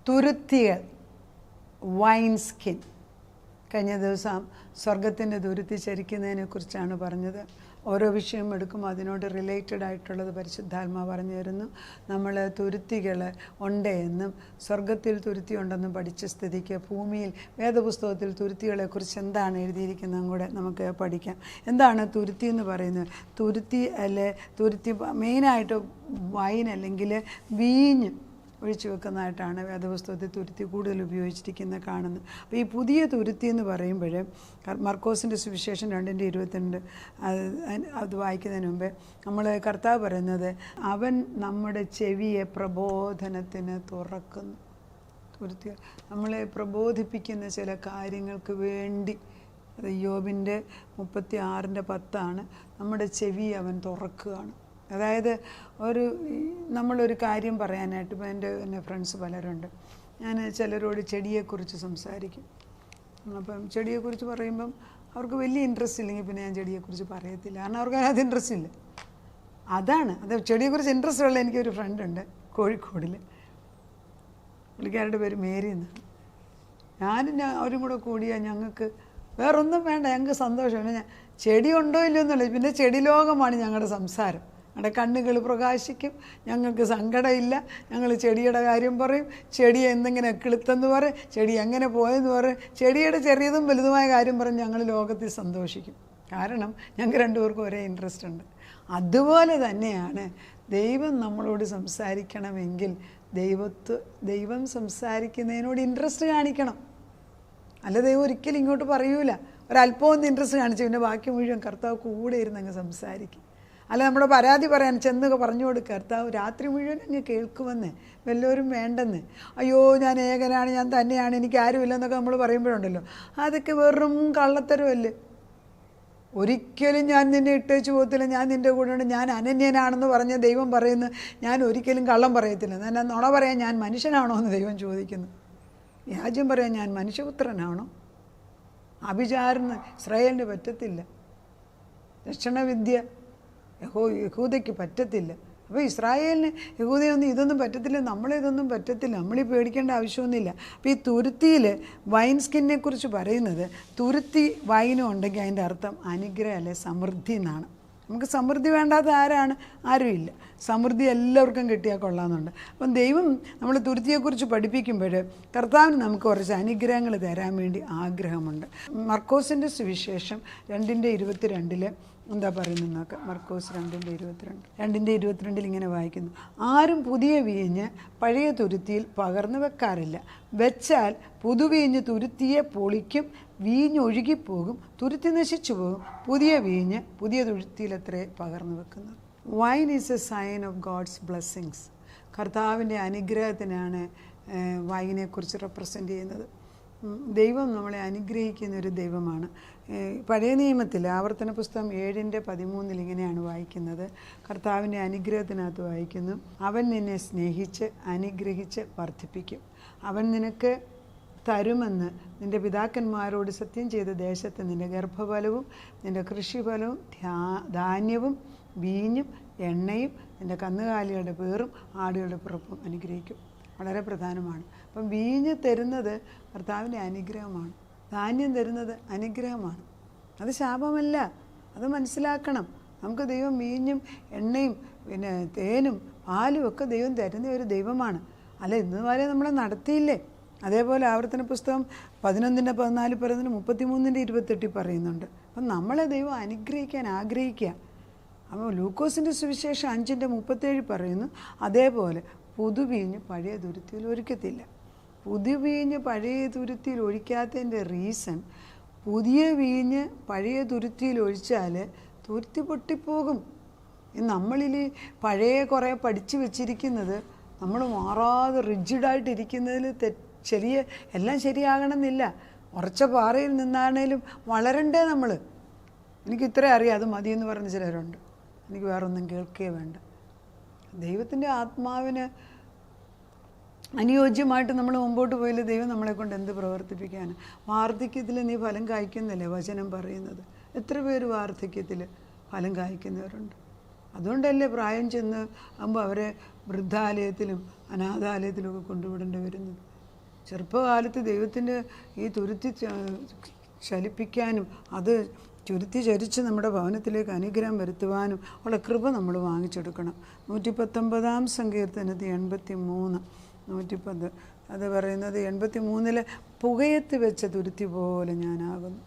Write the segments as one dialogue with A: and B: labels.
A: തുരുത്തികൾ, wine skin. കഴിഞ്ഞ ദിവസം സ്വർഗത്തിൻ്റെ തുരുത്തി ചരിക്കുന്നതിനെക്കുറിച്ചാണ് പറഞ്ഞത്. ഓരോ വിഷയം എടുക്കുമ്പോൾ അതിനോട് റിലേറ്റഡ് ആയിട്ടുള്ളത് പരിശുദ്ധാത്മാ പറഞ്ഞു തരുന്നു. നമ്മൾ തുരുത്തികൾ ഉണ്ട് എന്നും സ്വർഗത്തിൽ തുരുത്തി ഉണ്ടെന്നും പഠിച്ച സ്ഥിതിക്ക് ഭൂമിയിൽ വേദപുസ്തകത്തിൽ തുരുത്തികളെക്കുറിച്ച് എന്താണ് എഴുതിയിരിക്കുന്നതും കൂടെ നമുക്ക് പഠിക്കാം. എന്താണ് തുരുത്തി എന്ന് പറയുന്നത്? തുരുത്തി തുരുത്തി മെയിനായിട്ട് വൈൻ അല്ലെങ്കിൽ വീഞ്ഞ് ഒഴിച്ചു വെക്കുന്നതായിട്ടാണ് വേദപുസ്തകത്തിൽ തുരുത്തി കൂടുതൽ ഉപയോഗിച്ചിരിക്കുന്നത് കാണുന്നത്. അപ്പോൾ ഈ പുതിയ തുരുത്തി എന്ന് പറയുമ്പോൾ മർക്കോസിൻ്റെ സുവിശേഷം 2:22 അത് വായിക്കുന്നതിന് മുമ്പേ നമ്മൾ കർത്താവ് പറയുന്നത്, അവൻ നമ്മുടെ ചെവിയെ പ്രബോധനത്തിന് തുറക്കുന്നു. തുരുത്തി നമ്മളെ പ്രബോധിപ്പിക്കുന്ന ചില കാര്യങ്ങൾക്ക് വേണ്ടി. അത് യോബിൻ്റെ 36:10 നമ്മുടെ ചെവി അവൻ തുറക്കുകയാണ്. അതായത് നമ്മളൊരു കാര്യം പറയാനായിട്ട്, ഇപ്പോൾ എൻ്റെ ഫ്രണ്ട്സ് പലരുണ്ട്, ഞാൻ ചിലരോട് ചെടിയെക്കുറിച്ച് സംസാരിക്കും. അപ്പം ചെടിയെക്കുറിച്ച് പറയുമ്പം അവർക്ക് വലിയ ഇൻട്രസ്റ്റ് ഇല്ലെങ്കിൽ പിന്നെ ഞാൻ ചെടിയെക്കുറിച്ച് പറയത്തില്ല, കാരണം അവർക്ക് അതിനകത്ത് ഇൻട്രസ്റ്റ് ഇല്ല. അത് ചെടിയെക്കുറിച്ച് ഇൻട്രസ്റ്റ് ഉള്ള എനിക്കൊരു ഫ്രണ്ടുണ്ട് കോഴിക്കോടിൽ. പുള്ളിക്കാരുടെ പേര് മേരി എന്നാണ്. ഞാനും അവരും കൂടെ കൂടിയാൽ ഞങ്ങൾക്ക് വേറൊന്നും വേണ്ട, ഞങ്ങൾക്ക് സന്തോഷമാണ്. ചെടി ഉണ്ടോ ഇല്ലയോ എന്നുള്ളത്, പിന്നെ ചെടി ലോകമാണ് ഞങ്ങളുടെ സംസാരം. ഞങ്ങളുടെ കണ്ണുകൾ പ്രകാശിക്കും, ഞങ്ങൾക്ക് സങ്കടമില്ല. ഞങ്ങൾ ചെടിയുടെ കാര്യം പറയും, ചെടി എന്തെങ്കിലും കിളുത്തെന്ന് പറയും, ചെടി എങ്ങനെ പോയെന്ന് പറയും, ചെടിയുടെ ചെറിയതും വലുതുമായ കാര്യം പറഞ്ഞ് ഞങ്ങൾ ലോകത്തിൽ സന്തോഷിക്കും. കാരണം ഞങ്ങൾക്ക് രണ്ടുപേർക്കും ഒരേ ഇൻട്രസ്റ്റ് ഉണ്ട്. അതുപോലെ തന്നെയാണ് ദൈവം നമ്മളോട് സംസാരിക്കണമെങ്കിൽ ദൈവം സംസാരിക്കുന്നതിനോട് ഇൻട്രസ്റ്റ് കാണിക്കണം. അല്ല, ദൈവം ഒരിക്കലും ഇങ്ങോട്ട് പറയൂല. ഒരല്പം ഒന്ന് ഇൻട്രസ്റ്റ് കാണിച്ചു പിന്നെ ബാക്കി മുഴുവൻ കർത്താവ് കൂടെ ഇരുന്ന് അങ്ങ് സംസാരിക്കും. അല്ല, നമ്മുടെ പരാതി പറയാൻ ചെന്ന് പറഞ്ഞു കൊടുക്കുക, കർത്താവ് രാത്രി മുഴുവൻ അങ്ങ് കേൾക്കുമെന്ന്, വല്ലവരും വേണ്ടെന്ന്. അയ്യോ ഞാൻ ഏകനാണ്, ഞാൻ തന്നെയാണ്, എനിക്ക് ആരുമില്ലെന്നൊക്കെ നമ്മൾ പറയുമ്പോഴുണ്ടല്ലോ, അതൊക്കെ വെറും കള്ളത്തരമല്ലേ. ഒരിക്കലും ഞാൻ നിന്നെ ഇട്ടേച്ചു പോകത്തില്ല, ഞാൻ നിൻ്റെ കൂടെ ഉണ്ട്, ഞാൻ അനന്യനാണെന്ന് പറഞ്ഞ ദൈവം പറയുന്നു. ഞാൻ ഒരിക്കലും കള്ളം പറയത്തില്ല. ഞാൻ നുണ പറയാൻ ഞാൻ മനുഷ്യനാണോ എന്ന് ദൈവം ചോദിക്കുന്നു. വ്യാജ്യം പറയാൻ ഞാൻ മനുഷ്യപുത്രനാണോ? അഭിചാരന് ഇസ്രായേലിന് പറ്റത്തില്ല. ലക്ഷണവിദ്യ യഹൂദയ്ക്ക് പറ്റത്തില്ല. അപ്പോൾ ഇസ്രായേലിന് യഹൂദയൊന്നും ഇതൊന്നും പറ്റത്തില്ല, നമ്മളിതൊന്നും പറ്റത്തില്ല, നമ്മളീ പേടിക്കേണ്ട ആവശ്യമൊന്നുമില്ല. അപ്പോൾ ഈ തുരുത്തിയിൽ വൈൻ സ്കിന്നെ കുറിച്ച് പറയുന്നത്, തുരുത്തി വൈനും ഉണ്ടെങ്കിൽ അതിൻ്റെ അർത്ഥം അനുഗ്രഹം അല്ലെ സമൃദ്ധി എന്നാണ്. നമുക്ക് സമൃദ്ധി വേണ്ടാത്ത ആരുമില്ല. സമൃദ്ധി എല്ലാവർക്കും കിട്ടിയാൽ കൊള്ളാമെന്നുണ്ട്. അപ്പം ദൈവം നമ്മൾ തുരുത്തിയെക്കുറിച്ച് പഠിപ്പിക്കുമ്പോൾ കർത്താവിന് നമുക്ക് കുറച്ച് അനുഗ്രഹങ്ങൾ തരാൻ വേണ്ടി ആഗ്രഹമുണ്ട്. മർക്കോസിൻ്റെ സുവിശേഷം 2:22 എന്താ പറയുന്നത് നോക്കാം. മർക്കോസ് 2:22 ഇങ്ങനെ വായിക്കുന്നു, ആരും പുതിയ വീഞ്ഞ് പഴയ തുരുത്തിയിൽ പകർന്നു വെക്കാറില്ല. വെച്ചാൽ പുതുവീഞ്ഞ് തുരുത്തിയെ പൊളിക്കും, വീഞ്ഞ് ഒഴുകിപ്പോകും, തുരുത്തി നശിച്ചു പോകും. പുതിയ വീഞ്ഞ് പുതിയ തുരുത്തിയിലത്രേ പകർന്നു വെക്കുന്നത്. Wine is a sign of God's blessings. കർത്താവിൻ്റെ അനുഗ്രഹത്തിനാണ് വൈനെക്കുറിച്ച് റെപ്രസെൻ്റ് ചെയ്യുന്നത്. ദൈവം നമ്മളെ അനുഗ്രഹിക്കുന്ന ഒരു ദൈവമാണ്. പഴയ നിയമത്തിൽ ആവർത്തന പുസ്തകം 7:13 ഇങ്ങനെയാണ് വായിക്കുന്നത്. കർത്താവിൻ്റെ അനുഗ്രഹത്തിനകത്ത് വായിക്കുന്നു, അവൻ നിന്നെ സ്നേഹിച്ച് അനുഗ്രഹിച്ച് വർദ്ധിപ്പിക്കും. അവൻ നിനക്ക് തരുമെന്ന് നിൻ്റെ പിതാക്കന്മാരോട് സത്യം ചെയ്ത ദേശത്ത് നിൻ്റെ ഗർഭഫലവും നിൻ്റെ കൃഷിഫലവും ധാന്യവും വീഞ്ഞും എണ്ണയും നിൻ്റെ കന്നുകാലികളുടെ പേറും ആടുകളുടെ പിറപ്പും അനുഗ്രഹിക്കും. വളരെ പ്രധാനമാണ്. അപ്പം വീഞ്ഞ് തരുന്നത് കർത്താവിൻ്റെ അനുഗ്രഹമാണ്, ധാന്യം തരുന്നത് അനുഗ്രഹമാണ്, അത് ശാപമല്ല. അത് മനസ്സിലാക്കണം. നമുക്ക് ദൈവം വീഞ്ഞും എണ്ണയും പിന്നെ തേനും പാലും ഒക്കെ ദൈവം തരുന്ന ഒരു ദൈവമാണ്. അല്ല, ഇന്ന് വരെ നമ്മളെ നടത്തിയില്ലേ? അതേപോലെ ആവർത്തന പുസ്തകം 11:14 പറയുന്നുണ്ട്, 33:28 പറയുന്നുണ്ട്. അപ്പം നമ്മളെ ദൈവം അനുഗ്രഹിക്കാൻ ആഗ്രഹിക്കുക. അപ്പോൾ ലൂക്കോസിൻ്റെ സുവിശേഷം 5:37 പറയുന്നു, അതേപോലെ പുതുവീഞ്ഞ് പഴയ തുരുത്തിയിൽ ഒഴിക്കത്തില്ല. പുതിയ വീഞ്ഞ് പഴയ തുരുത്തിയിൽ ഒഴിക്കാത്തതിൻ്റെ റീസൺ, പുതിയ വീഞ്ഞ് പഴയ തുരുത്തിയിൽ ഒഴിച്ചാൽ തുരുത്തി പൊട്ടിപ്പോകും. നമ്മളിൽ പഴയ കുറേ പഠിച്ചു വെച്ചിരിക്കുന്നത് നമ്മൾ മാറാതെ റിജിഡായിട്ടിരിക്കുന്നതിൽ എല്ലാം ശരിയാകണമെന്നില്ല. ഉറച്ച പാറയിൽ നിന്നാണേലും വളരണ്ടേ നമ്മൾ. എനിക്ക് ഇത്രേ അറിയാം, അത് മതിയെന്ന് പറഞ്ഞ ചിലരുണ്ട്. എനിക്ക് വേറൊന്നും കേൾക്കുകയേ വേണ്ട. ദൈവത്തിൻ്റെ ആത്മാവിന് അനുയോജ്യമായിട്ട് നമ്മൾ മുമ്പോട്ട് പോയില്ല, ദൈവം നമ്മളെ കൊണ്ട് എന്ത് പ്രവർത്തിപ്പിക്കാൻ? വാർദ്ധക്യത്തിൽ നീ ഫലം കായ്ക്കുന്നില്ലേ വചനം പറയുന്നത്? എത്ര പേര് വാർദ്ധക്യത്തിൽ ഫലം കായ്ക്കുന്നവരുണ്ട്? അതുകൊണ്ടല്ലേ പ്രായം ചെന്ന് ആകുമ്പോൾ അവരെ വൃദ്ധാലയത്തിലും അനാഥാലയത്തിലുമൊക്കെ കൊണ്ടുവിടേണ്ടി വരുന്നത്. ചെറുപ്പകാലത്ത് ദൈവത്തിൻ്റെ ഈ തുരുത്തി ചലിപ്പിക്കാനും അത് ചുരുത്തി ചരിച്ച് നമ്മുടെ ഭവനത്തിലേക്ക് അനുഗ്രഹം വരുത്തുവാനും ഉള്ള കൃപ നമ്മൾ വാങ്ങിച്ചെടുക്കണം. 119 സങ്കീർത്തനത്തിൽ 83 110 അത് പറയുന്നത് 83 പുകയത്ത് വെച്ച തുരുത്തി പോലെ ഞാനാകുന്നു.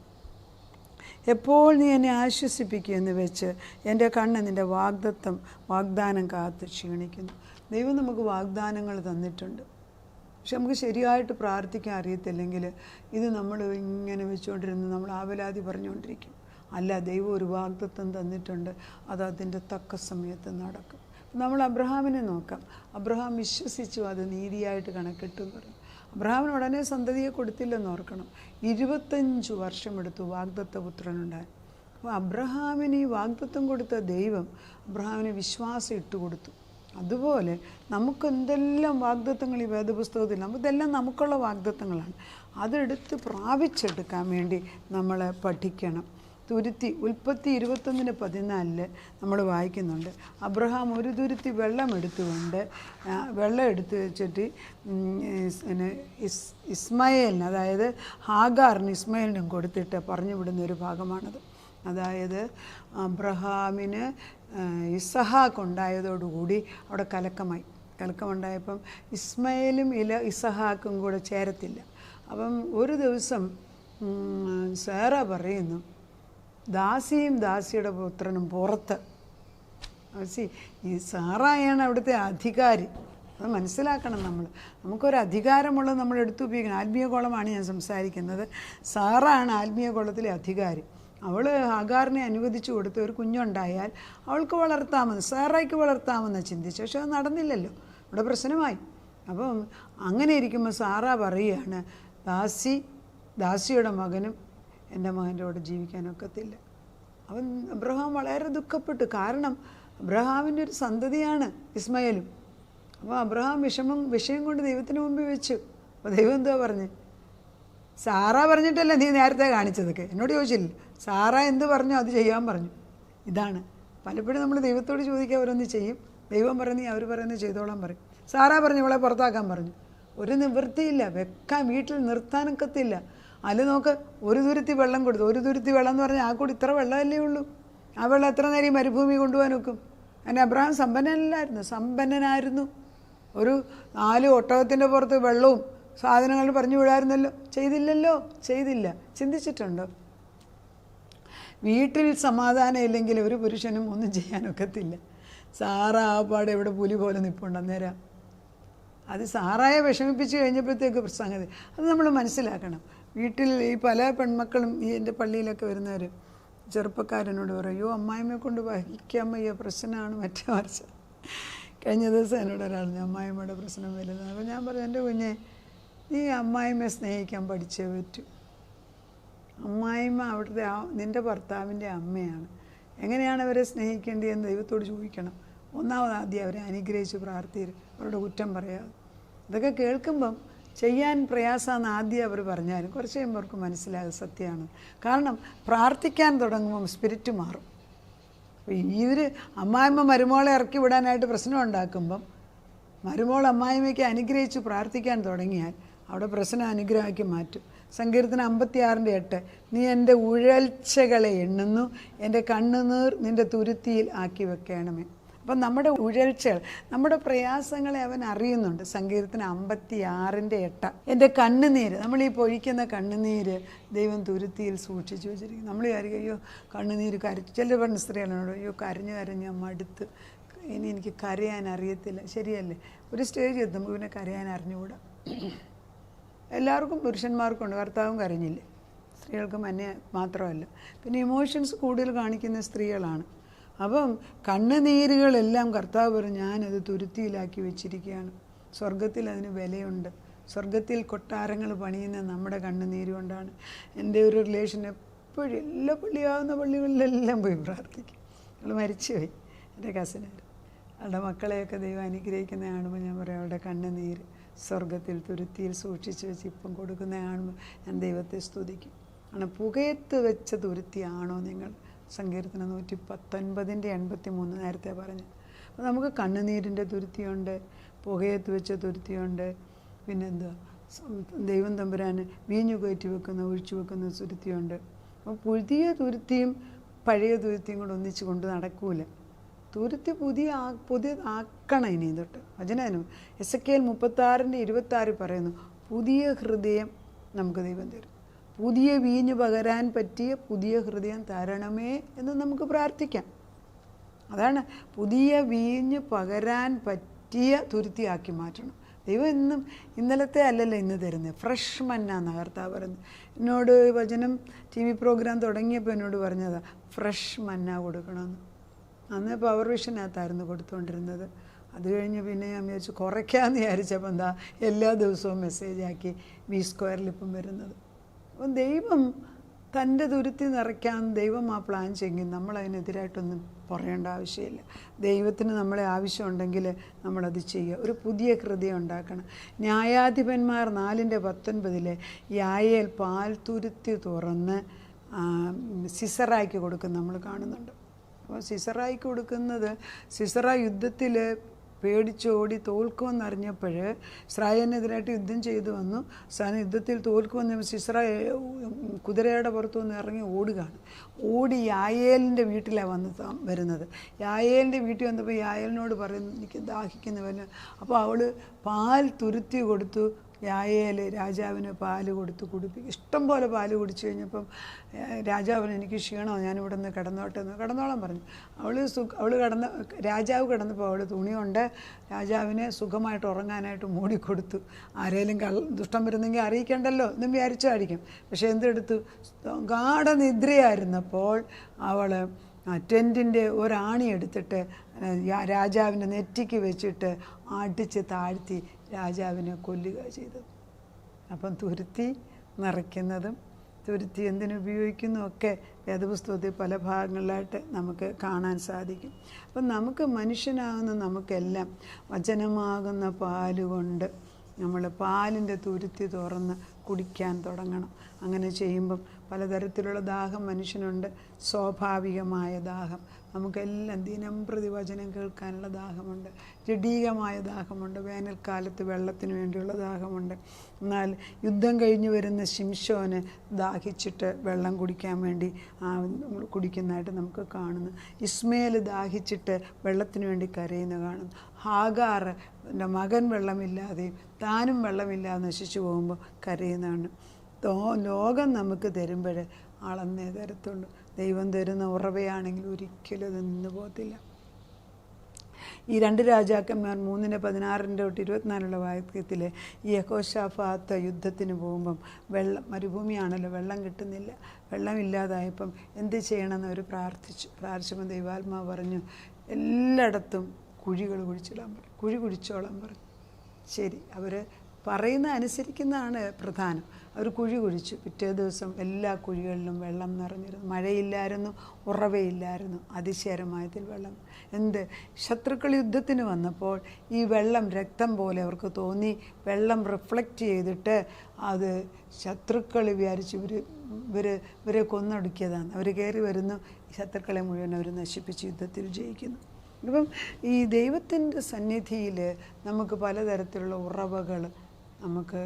A: എപ്പോൾ നീ എന്നെ ആശ്വസിപ്പിക്കുമെന്ന് വെച്ച് എൻ്റെ കണ്ണ് നിൻ്റെ വാഗ്ദാനം കാത്ത് ക്ഷീണിക്കുന്നു. ദൈവം നമുക്ക് വാഗ്ദാനങ്ങൾ തന്നിട്ടുണ്ട്. പക്ഷെ നമുക്ക് ശരിയായിട്ട് പ്രാർത്ഥിക്കാൻ അറിയത്തില്ലെങ്കിൽ ഇത് നമ്മൾ ഇങ്ങനെ വെച്ചുകൊണ്ടിരുന്ന് നമ്മൾ ആവലാതി പറഞ്ഞുകൊണ്ടിരിക്കും. അല്ല, ദൈവം ഒരു വാഗ്ദത്തം തന്നിട്ടുണ്ട്, അത് അതിൻ്റെ തക്ക സമയത്ത് നടക്കും. നമ്മൾ അബ്രഹാമിനെ നോക്കാം. അബ്രഹാം വിശ്വസിച്ചു, അത് നീതിയായിട്ട് കണക്കിട്ടു എന്ന് പറയും. അബ്രഹാമിന് ഉടനെ സന്തതിയെ കൊടുത്തില്ലെന്ന് ഓർക്കണം. 25 വർഷമെടുത്തു വാഗ്ദത്ത പുത്രനുണ്ടായി. അപ്പോൾ അബ്രഹാമിന് ഈ വാഗ്ദത്തം കൊടുത്ത ദൈവം അബ്രഹാമിന് വിശ്വാസം ഇട്ടുകൊടുത്തു. അതുപോലെ നമുക്ക് എന്തെല്ലാം വാഗ്ദത്തങ്ങൾ ഈ വേദപുസ്തകത്തിൽ, നമുക്കിതെല്ലാം നമുക്കുള്ള വാഗ്ദത്തങ്ങളാണ്. അതെടുത്ത് പ്രാപിച്ചെടുക്കാൻ വേണ്ടി നമ്മൾ പഠിക്കണം. തുരുത്തി ഉൽപ്പത്തി 21:14 നമ്മൾ വായിക്കുന്നുണ്ട്. അബ്രഹാം ഒരു തുരുത്തി വെള്ളം എടുത്ത് വെച്ചിട്ട് ഇസ്മായേലിന്, അതായത് ഹാഗാറിന് ഇസ്മായേലിനും കൊടുത്തിട്ട് പറഞ്ഞു വിടുന്ന ഒരു ഭാഗമാണത്. അതായത് അബ്രഹാമിന് ഇസഹാക്ക് ഉണ്ടായതോടുകൂടി അവിടെ കലക്കമുണ്ടായപ്പം ഇസ്മായേലും ഇസഹാക്കും കൂടെ ചേരത്തില്ല. അപ്പം ഒരു ദിവസം സാറ പറയുന്നു, ദാസിയും ദാസിയുടെ പുത്രനും പുറത്ത്. ഈ സാറായാണ് അവിടുത്തെ അധികാരി. അത് മനസ്സിലാക്കണം. നമുക്കൊരു അധികാരമുള്ളത് നമ്മൾ എടുത്തുപയോഗിക്കണം. ആത്മീയ കോളമാണ് ഞാൻ സംസാരിക്കുന്നത്. സാറാണ് ആത്മീയ കോളത്തിലെ അധികാരി. അവൾ ഹാഗാറിനെ അനുവദിച്ചു കൊടുത്ത് ഒരു കുഞ്ഞുണ്ടായാൽ അവൾക്ക് വളർത്താമെന്ന്, സാറായ്ക്ക് വളർത്താമെന്ന് ചിന്തിച്ചു. പക്ഷെ അത് നടന്നില്ലല്ലോ, ഇവിടെ പ്രശ്നമായി. അപ്പം അങ്ങനെ ഇരിക്കുമ്പോൾ സാറ പറയുകയാണ്, ദാസിയുടെ മകനും എൻ്റെ മകൻ്റെ കൂടെ ജീവിക്കാനൊക്കത്തില്ല. അവൻ അബ്രഹാം വളരെ ദുഃഖപ്പെട്ടു. കാരണം അബ്രഹാമിൻ്റെ ഒരു സന്തതിയാണ് ഇസ്മായേലും. അപ്പോൾ അബ്രഹാം വിഷയം കൊണ്ട് ദൈവത്തിന് മുമ്പിൽ വെച്ചു. അപ്പോൾ ദൈവം എന്താ പറഞ്ഞു? സാറ പറഞ്ഞിട്ടല്ല നീ നേരത്തെ കാണിച്ചതൊക്കെ, എന്നോട് ചോദിച്ചില്ല. സാറ എന്ത് പറഞ്ഞോ അത് ചെയ്യാൻ പറഞ്ഞു. ഇതാണ് പലപ്പോഴും നമ്മൾ ദൈവത്തോട് ചോദിക്കുക, അവരൊന്ന് ചെയ്യും. ദൈവം പറയുന്നത് അവർ പറയുന്നത് ചെയ്തോളാൻ പറയും. സാറ പറഞ്ഞു ഇവളെ പുറത്താക്കാൻ പറഞ്ഞു. ഒരു നിവൃത്തിയില്ല, വീട്ടിൽ നിർത്താനൊക്കത്തില്ല. അതിൽ നോക്ക്, ഒരു തുരുത്തി വെള്ളം കൊടുത്തു. ഒരു തുരുത്തി വെള്ളം എന്ന് പറഞ്ഞാൽ ആ കൂടി ഇത്ര വെള്ളമല്ലേ ഉള്ളൂ. ആ വെള്ളം എത്ര നേരം മരുഭൂമി കൊണ്ടുപോകാൻ നോക്കും? അതിന് അബ്രഹാം സമ്പന്നനായിരുന്നു. ഒരു 4 ഒട്ടകത്തിൻ്റെ പുറത്ത് വെള്ളവും സാധനങ്ങൾ പറഞ്ഞു വിടായിരുന്നല്ലോ. ചെയ്തില്ല. ചിന്തിച്ചിട്ടുണ്ടോ? വീട്ടിൽ സമാധാനം ഇല്ലെങ്കിൽ ഒരു പുരുഷനും ഒന്നും ചെയ്യാനൊക്കത്തില്ല. സാറ ആ പാടെ ഇവിടെ പുലി പോലെ നിൽപ്പുണ്ട്. അന്നേരം അത് സാറായെ വിഷമിപ്പിച്ച് കഴിഞ്ഞപ്പോഴത്തേക്ക് സംഗതി അത് നമ്മൾ മനസ്സിലാക്കണം. വീട്ടിൽ ഈ പല പെൺമക്കളും ഈ എൻ്റെ പള്ളിയിലൊക്കെ വരുന്നവർ ചെറുപ്പക്കാരനോട് പറയും, അയ്യോ അമ്മായിമ്മയെ കൊണ്ട് വഹിക്കാൻ വയ്യ, പ്രശ്നമാണ്, മറ്റേ മറിച്ച്. കഴിഞ്ഞ ദിവസം എന്നോട് ഒരാൾ, അമ്മായിമ്മയുടെ പ്രശ്നം വലുതാണ്. അപ്പോൾ ഞാൻ പറഞ്ഞു, എൻ്റെ കുഞ്ഞെ, നീ അമ്മായിമ്മയെ സ്നേഹിക്കാൻ പഠിച്ചേ പറ്റൂ. അമ്മായിമ്മ അവിടുത്തെ നിൻ്റെ ഭർത്താവിൻ്റെ അമ്മയാണ്. എങ്ങനെയാണ് അവരെ സ്നേഹിക്കേണ്ടതെന്ന് ദൈവത്തോട് ചോദിക്കണം. ആദ്യം അവരെ അനുഗ്രഹിച്ച് പ്രാർത്ഥിക്കരുത്, അവരുടെ കുറ്റം പറയാതെ. ഇതൊക്കെ കേൾക്കുമ്പം ചെയ്യാൻ പ്രയാസമെന്ന് ആദ്യം അവർ പറഞ്ഞാലും കുറച്ച് കഴിയുമ്പോൾ അവർക്ക് മനസ്സിലാകും സത്യമാണ്. കാരണം പ്രാർത്ഥിക്കാൻ തുടങ്ങുമ്പം സ്പിരിറ്റ് മാറും. അപ്പോൾ അമ്മായിമ്മ മരുമോളെ ഇറക്കി വിടാനായിട്ട് പ്രശ്നം ഉണ്ടാക്കുമ്പം മരുമോൾ അമ്മായിമ്മയ്ക്ക് അനുഗ്രഹിച്ച് പ്രാർത്ഥിക്കാൻ തുടങ്ങിയാൽ അവിടെ പ്രശ്നം അനുഗ്രഹമാക്കി മാറ്റും. സങ്കീർത്തനം 56:8 നീ എൻ്റെ ഉഴൽച്ചകളെ എണ്ണുന്നു, എൻ്റെ കണ്ണുനീർ നിൻ്റെ തുരുത്തിയിൽ ആക്കി വെക്കണമേ. അപ്പം നമ്മുടെ ഉഴൽച്ചകൾ, നമ്മുടെ പ്രയാസങ്ങളെ അവൻ അറിയുന്നുണ്ട്. സങ്കീർത്തനം 56:8 എൻ്റെ കണ്ണുനീര്, നമ്മളീ പൊഴിക്കുന്ന കണ്ണുനീര് ദൈവം തുരുത്തിയിൽ സൂക്ഷിച്ചു വെച്ചിരിക്കും. നമ്മൾ വിചാരിക്കും, അയ്യോ കണ്ണുനീര് ചില പറഞ്ഞ സ്ത്രീകളോട്, അയ്യോ കരഞ്ഞ് മടുത്ത്, ഇനി എനിക്ക് കരയാൻ അറിയത്തില്ല. ശരിയല്ലേ? ഒരു സ്റ്റേജ് എത്തുമ്പോൾ പിന്നെ കരയാൻ അറിഞ്ഞുകൂടാ. എല്ലാവർക്കും, പുരുഷന്മാർക്കും ഉണ്ട്. ഭർത്താവും കരഞ്ഞില്ലേ? സ്ത്രീകൾക്ക് മാത്രമല്ല. പിന്നെ ഇമോഷൻസ് കൂടുതൽ കാണിക്കുന്ന സ്ത്രീകളാണ്. അപ്പം കണ്ണുനീരുകളെല്ലാം കർത്താവ് പറഞ്ഞു, ഞാനത് തുരുത്തിയിലാക്കി വെച്ചിരിക്കുകയാണ്. സ്വർഗത്തിൽ അതിന് വിലയുണ്ട്. സ്വർഗത്തിൽ കൊട്ടാരങ്ങൾ പണിയുന്ന നമ്മുടെ കണ്ണുനീര് കൊണ്ടാണ്. എൻ്റെ ഒരു റിലേഷൻ എപ്പോഴും എല്ലാ പള്ളിയാവുന്ന പള്ളികളിലെല്ലാം പോയി പ്രാർത്ഥിക്കും. അവൾ മരിച്ചുപോയി, എൻ്റെ കസിനാർ. അവളുടെ മക്കളെയൊക്കെ ദൈവം അനുഗ്രഹിക്കുന്ന കാണുമ്പോൾ ഞാൻ പറയാം, അവളുടെ കണ്ണുനീര് സ്വർഗത്തിൽ തുരുത്തിയിൽ സൂക്ഷിച്ച് വെച്ച് ഇപ്പം കൊടുക്കുന്ന കാണുമ്പോൾ ഞാൻ ദൈവത്തെ സ്തുതിക്കും. ആണ് പുകയത്ത് വെച്ച തുരുത്തിയാണോ നിങ്ങൾ? സങ്കീർത്തനം 119:83 നേരത്തെ പറഞ്ഞു. അപ്പോൾ നമുക്ക് കണ്ണുനീരിൻ്റെ തുരുത്തിയുണ്ട്, പുകയത്ത് വെച്ച തുരുത്തിയുണ്ട്, പിന്നെന്തുവാ ദൈവം തമ്പുരാന് വീഞ്ഞു കയറ്റി വെക്കുന്ന ഒഴിച്ചു വെക്കുന്ന തുരുത്തിയുണ്ട്. അപ്പോൾ പുതിയ തുരുത്തിയും പഴയ തുരുത്തിയും കൂടെ ഒന്നിച്ച് കൊണ്ട് നടക്കൂല. തുരുത്തി പുതിയതാക്കണം ഇനി തൊട്ട്. വചനം എസെക്കിയേൽ 36:26 പറയുന്നു, പുതിയ ഹൃദയം നമുക്ക് ദൈവം തരും. പുതിയ വീഞ്ഞ് പകരാൻ പറ്റിയ പുതിയ ഹൃദയം തരണമേ എന്ന് നമുക്ക് പ്രാർത്ഥിക്കാം. അതാണ്, പുതിയ വീഞ്ഞ് പകരാൻ പറ്റിയ തുരുത്തിയാക്കി മാറ്റണം. ദൈവം ഇന്നലത്തെ അല്ലല്ലോ ഇന്ന് തരുന്നത്. ഫ്രഷ് മന്ന എന്നാണ് കർത്താവ് പറയുന്നത്. എന്നോട് വചനം TV പ്രോഗ്രാം തുടങ്ങിയപ്പോൾ എന്നോട് പറഞ്ഞതാ ഫ്രഷ് മന്ന കൊടുക്കണമെന്ന്. അന്ന് പവർ വിഷനകത്തായിരുന്നു കൊടുത്തുകൊണ്ടിരുന്നത്. അത് കഴിഞ്ഞ് പിന്നെ ഞാൻ വിചാരിച്ചു കുറയ്ക്കാമെന്ന് വിചാരിച്ചപ്പോൾ എന്താ എല്ലാ ദിവസവും മെസ്സേജാക്കി V² ഇപ്പം വരുന്നത്. അപ്പം ദൈവം തൻ്റെ തുരുത്തി നിറയ്ക്കാൻ ദൈവം ആ പ്ലാൻ ചെയ്യെങ്കിൽ നമ്മളതിനെതിരായിട്ടൊന്നും പറയേണ്ട ആവശ്യമില്ല. ദൈവത്തിന് നമ്മളെ ആവശ്യമുണ്ടെങ്കിൽ നമ്മളത് ചെയ്യുക. ഒരു പുതിയ ഹൃദയം ഉണ്ടാക്കണം. ന്യായാധിപന്മാർ 4:19 യായേൽ പാൽ തുരുത്തി തുറന്ന് സിസറായ്ക്ക് കൊടുക്കുന്ന നമ്മൾ കാണുന്നുണ്ട്. അപ്പോൾ സിസറായ്ക്ക് കൊടുക്കുന്നത്, സിസറ യുദ്ധത്തിൽ പേടിച്ചോടി തോൽക്കുമെന്നറിഞ്ഞപ്പോൾ ഇസ്രായേലിനെതിരായിട്ട് യുദ്ധം ചെയ്തു വന്നു. യുദ്ധത്തിൽ തോൽക്കുമെന്ന് സിസറ കുതിരയുടെ പുറത്തു നിന്ന് ഇറങ്ങി ഓടുകയാണ്. ഓടി യായേലിൻ്റെ വീട്ടിലാണ് വരുന്നത്. യായേലിൻ്റെ വീട്ടിൽ വന്നപ്പോൾ യായേലിനോട് പറയുന്നു, എനിക്ക് ദാഹിക്കുന്നവന്. അപ്പോൾ അവൾ പാൽ തുരുത്തി കൊടുത്തു. യായേൽ രാജാവിന് പാല് കൊടുത്ത് കുടിപ്പിക്കും. ഇഷ്ടം പോലെ പാല് കുടിച്ചു കഴിഞ്ഞപ്പം രാജാവിന് എനിക്ക് ക്ഷീണമോ, ഞാനിവിടെ നിന്ന് കിടന്നോളാൻ പറഞ്ഞു. രാജാവ് കിടന്നപ്പോൾ അവൾ തുണി കൊണ്ട് രാജാവിനെ സുഖമായിട്ട് ഉറങ്ങാനായിട്ട് മൂടിക്കൊടുത്തു. ആരേലും ദുഷ്ടം വരുന്നെങ്കിൽ അറിയിക്കണ്ടല്ലോ എന്നും വിചാരിച്ചായിരിക്കും. പക്ഷേ എന്തെടുത്തു, ഗാഢനിദ്രയായിരുന്നപ്പോൾ അവൾ ടെൻറ്റിൻ്റെ ഒരാണി എടുത്തിട്ട് രാജാവിൻ്റെ നെറ്റിക്ക് വെച്ചിട്ട് അടിച്ച് താഴ്ത്തി രാജാവിനെ കൊല്ലുക ചെയ്തത്. അപ്പം തുരുത്തി നിറയ്ക്കുന്നതും തുരുത്തി എന്തിനുപയോഗിക്കുന്നു ഒക്കെ വേദപുസ്തകത്തിൽ പല ഭാഗങ്ങളിലായിട്ട് നമുക്ക് കാണാൻ സാധിക്കും. അപ്പം നമുക്ക് മനുഷ്യനാകുന്ന നമുക്കെല്ലാം വചനമാകുന്ന പാലുകൊണ്ട് നമ്മൾ പാലിൻ്റെ തുരുത്തി തുറന്ന് കുടിക്കാൻ തുടങ്ങണം. അങ്ങനെ ചെയ്യുമ്പം പലതരത്തിലുള്ള ദാഹം മനുഷ്യനുണ്ട്. സ്വാഭാവികമായ ദാഹം, നമുക്കെല്ലാം ദിനം പ്രതി വചനം കേൾക്കാനുള്ള ദാഹമുണ്ട്. ജഡീകമായ ദാഹമുണ്ട്. വേനൽക്കാലത്ത് വെള്ളത്തിന് വേണ്ടിയുള്ള ദാഹമുണ്ട്. എന്നാൽ യുദ്ധം കഴിഞ്ഞ് വരുന്ന ശിംശോന് ദാഹിച്ചിട്ട് വെള്ളം കുടിക്കാൻ വേണ്ടി കുടിക്കുന്നതായിട്ട് നമുക്ക് കാണുന്നു. ഇസ്മേൽ ദാഹിച്ചിട്ട് വെള്ളത്തിന് വേണ്ടി കരയുന്ന കാണുന്നു. ഹാഗാർ എൻ്റെ മകൻ വെള്ളമില്ലാതെയും താനും വെള്ളമില്ലാതെ നശിച്ചു പോകുമ്പോൾ കരയുന്നതാണ്. ലോകം നമുക്ക് തരുമ്പോൾ അളന്നേ തരത്തുള്ളൂ. ദൈവം തരുന്ന ഉറവയാണെങ്കിൽ ഒരിക്കലും അത് നിന്ന് പോകത്തില്ല. ഈ 2 രാജാക്കന്മാർ 3:16-24 വാക്യത്തിൽ യെഹോശാഫാത്ത് യുദ്ധത്തിന് പോകുമ്പം മരുഭൂമിയാണല്ലോ, വെള്ളം കിട്ടുന്നില്ല. വെള്ളമില്ലാതായപ്പം എന്ത് ചെയ്യണമെന്ന് അവർ പ്രാർത്ഥിച്ചപ്പോൾ ദൈവാത്മാവ് പറഞ്ഞു, എല്ലായിടത്തും കുഴികൾ കുഴിച്ചിടാൻ പറഞ്ഞു. കുഴി കുഴിച്ചോളാൻ പറഞ്ഞു. ശരി, അവർ പറയുന്ന അനുസരിക്കുന്നതാണ് പ്രധാനം. അവർ കുഴി കുഴിച്ചു. പിറ്റേ ദിവസം എല്ലാ കുഴികളിലും വെള്ളം നിറഞ്ഞിരുന്നു. മഴയില്ലായിരുന്നു, ഉറവയില്ലായിരുന്നു, അതിശയരമായതിൽ വെള്ളം. ശത്രുക്കൾ യുദ്ധത്തിന് വന്നപ്പോൾ ഈ വെള്ളം രക്തം പോലെ അവർക്ക് തോന്നി. വെള്ളം റിഫ്ലക്റ്റ് ചെയ്തിട്ട് അത് ശത്രുക്കൾ വിചാരിച്ച് ഇവരെ കൊന്നൊടുക്കിയതാണ്. അവർ കയറി വരുന്നു, ശത്രുക്കളെ മുഴുവൻ അവർ നശിപ്പിച്ച് യുദ്ധത്തിൽ ജയിക്കുന്നു. അപ്പം ഈ ദൈവത്തിൻ്റെ സന്നിധിയിൽ നമുക്ക് പലതരത്തിലുള്ള ഉറവകൾ, നമുക്ക്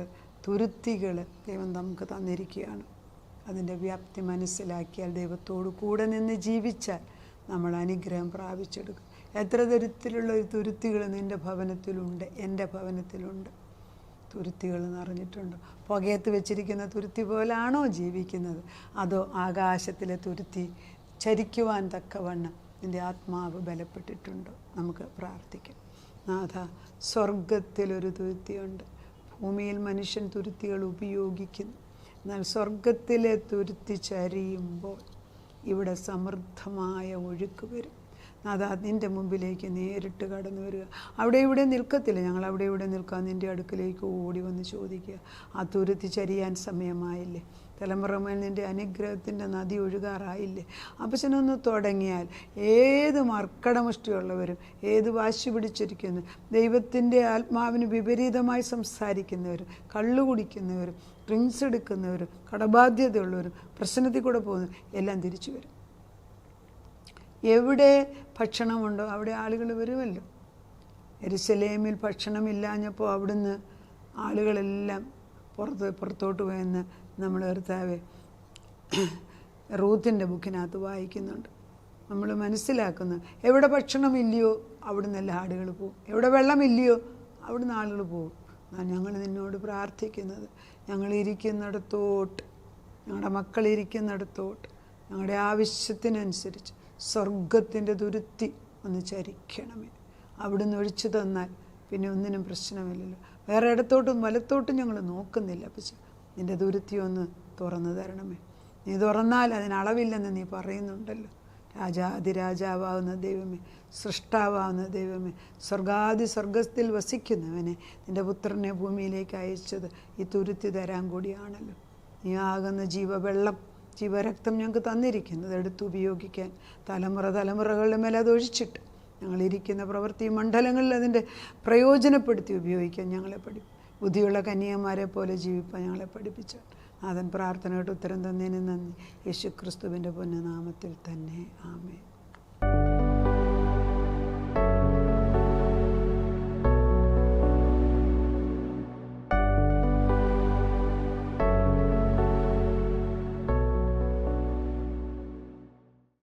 A: തുരുത്തികൾ ദൈവം നമുക്ക് തന്നിരിക്കുകയാണ്. അതിൻ്റെ വ്യാപ്തി മനസ്സിലാക്കിയാൽ, ദൈവത്തോട് കൂടെ നിന്ന് ജീവിച്ചാൽ നമ്മൾ അനുഗ്രഹം പ്രാപിച്ചെടുക്കും. എത്ര തരത്തിലുള്ള തുരുത്തികൾ നിൻ്റെ ഭവനത്തിലുണ്ട്, എൻ്റെ ഭവനത്തിലുണ്ട്. തുരുത്തികൾ നിറഞ്ഞിട്ടുണ്ട്. പുകയത്ത് വെച്ചിരിക്കുന്ന തുരുത്തി പോലാണോ ജീവിക്കുന്നത്, അതോ ആകാശത്തിലെ തുരുത്തി ചരിക്കുവാൻ തക്കവണ്ണം നിൻ്റെ ആത്മാവ് ബലപ്പെട്ടിട്ടുണ്ടോ? നമുക്ക് പ്രാർത്ഥിക്കാം. നാഥ, സ്വർഗത്തിലൊരു തുരുത്തിയുണ്ട്. ഭൂമിയിൽ മനുഷ്യൻ തുരുത്തികൾ ഉപയോഗിക്കുന്നു. എന്നാൽ സ്വർഗത്തിലെ തുരുത്തി ചരിയുമ്പോൾ ഇവിടെ സമൃദ്ധമായ ഒഴുക്ക് വരും. നാഥ, നിൻ്റെ മുമ്പിലേക്ക് നേരിട്ട് കടന്നു വരിക. അവിടെ ഇവിടെ നിൽക്കത്തില്ല, ഞങ്ങൾ അവിടെ ഇവിടെ നിൽക്കാൻ നിൻ്റെ അടുക്കിലേക്ക് ഓടി വന്ന് ചോദിക്കുക. ആ തുരുത്തി ചരിയാൻ സമയമായില്ലേ? തലമുറമേൽ നിൻ്റെ അനുഗ്രഹത്തിൻ്റെ നദി ഒഴുകാറായില്ലേ? അപ്പച്ചനൊന്ന് തുടങ്ങിയാൽ ഏത് മർക്കടമുഷ്ടിയുള്ളവരും, ഏത് വാശി പിടിച്ചിരിക്കുന്നു, ദൈവത്തിൻ്റെ ആത്മാവിന് വിപരീതമായി സംസാരിക്കുന്നവരും, കള്ളു കുടിക്കുന്നവരും, ഡ്രിങ്ക്സ് എടുക്കുന്നവരും, കടബാധ്യതയുള്ളവരും, പ്രശ്നത്തിൽ കൂടെ പോകുന്നവരും എല്ലാം തിരിച്ചു വരും. എവിടെ ഭക്ഷണമുണ്ടോ അവിടെ ആളുകൾ വരുമല്ലോ. യെരുശലേമിൽ ഭക്ഷണമില്ലാഞ്ഞപ്പോൾ അവിടുന്ന് ആളുകളെല്ലാം പുറത്തോട്ട് പോയെന്ന് നമ്മൾ കർത്താവേ റൂത്തിൻ്റെ ബുക്കിനകത്ത് വായിക്കുന്നുണ്ട്. നമ്മൾ മനസ്സിലാക്കുന്നു, എവിടെ ഭക്ഷണമില്ലയോ അവിടുന്ന് എല്ലാ ആടുകൾ പോവും, എവിടെ വെള്ളമില്ലയോ അവിടുന്ന് ആളുകൾ പോവും. ഞങ്ങൾ നിന്നോട് പ്രാർത്ഥിക്കുന്നത്, ഞങ്ങളിരിക്കുന്നിടത്തോട്ട്, ഞങ്ങളുടെ മക്കളിരിക്കുന്നിടത്തോട്ട് ഞങ്ങളുടെ ആവശ്യത്തിനനുസരിച്ച് സ്വർഗത്തിൻ്റെ തുരുത്തി ഒന്ന് ചരിക്കണമേ. അവിടുന്ന് ഒഴിച്ചു തന്നാൽ പിന്നെ ഒന്നിനും പ്രശ്നമില്ലല്ലോ. വേറെ ഇടത്തോട്ടും വലത്തോട്ടും ഞങ്ങൾ നോക്കുന്നില്ല. പക്ഷേ നിൻ്റെ തുരുത്തി ഒന്ന് തുറന്നു തരണമേ. നീ തുറന്നാൽ അതിനളവില്ലെന്ന് നീ പറയുന്നുണ്ടല്ലോ. രാജാതിരാജാവാകുന്ന ദൈവമേ, സൃഷ്ടാവാകുന്ന ദൈവമേ, സ്വർഗത്തിൽ വസിക്കുന്നവനെ നിൻ്റെ പുത്രനെ ഭൂമിയിലേക്ക് അയച്ചത് ഈ തുരുത്തി തരാൻ കൂടിയാണല്ലോ. നീ ആകുന്ന ജീവവെള്ളം, ജീവരക്തം ഞങ്ങൾക്ക് തന്നിരിക്കുന്നത് എടുത്ത് ഉപയോഗിക്കാൻ തലമുറകളുടെ മേലെ അത് ഒഴിച്ചിട്ട് ഞങ്ങളിരിക്കുന്ന പ്രവൃത്തി മണ്ഡലങ്ങളിൽ അതിൻ്റെ പ്രയോജനപ്പെടുത്തി ഉപയോഗിക്കാൻ ഞങ്ങളെ ബുദ്ധിയുള്ള കന്യകമാരെ പോലെ ജീവിപ്പാൻ ഞങ്ങളെ പഠിപ്പിച്ചു. നാഥൻ പ്രാർത്ഥനയുടെ ഉത്തരം തന്നതിന് നന്ദി. യേശു ക്രിസ്തുവിൻ്റെ പൊന്നനാമത്തിൽ തന്നെ ആമേൻ.